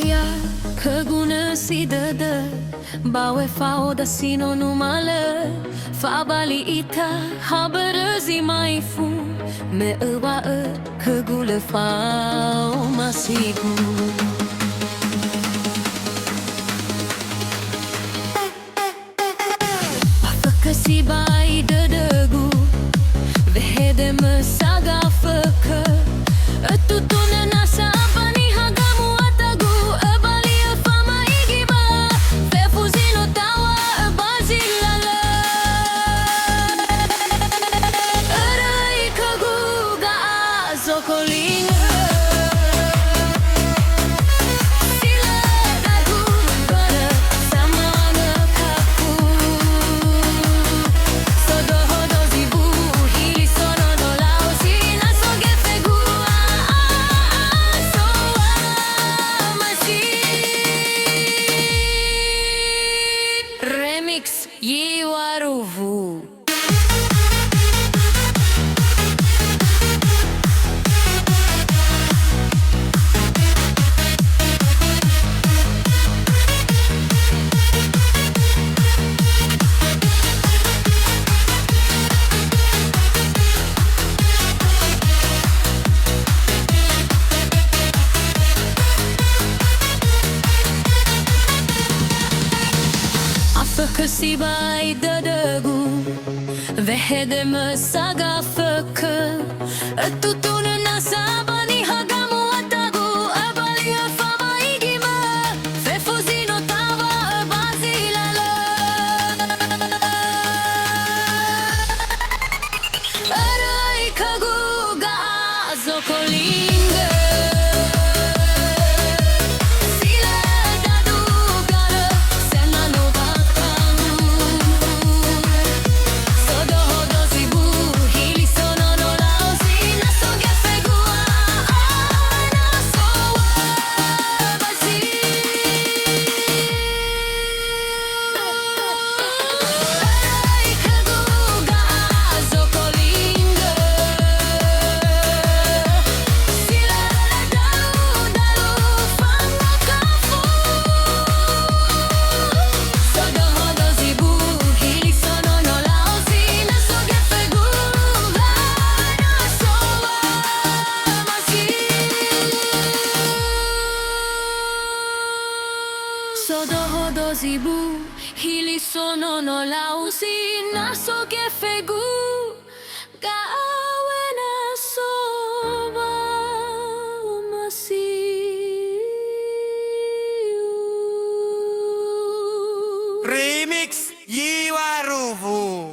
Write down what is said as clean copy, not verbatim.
Ia kaguna si dada bawe fao da sino numala fa bali ita habarazi maifu me ewa kagule fao masiku afakasi bai dadagu vehede mesaga faka atutuna nasa bani hagamu atagu abali fama igiba fefuzino tawa bazilala arai kagu ga zokolinga Remix Yiwaruvu. Afakasi bai dadagu vehede mesaga faka atutuna nasa bani hagamu atagu abali fama igima fefuzino tawa bazilala arai kagu ga zokolinga Sodo zibu hili sono no lausi naso ke fegu gawe na soba masi Remix Yiwaruvu.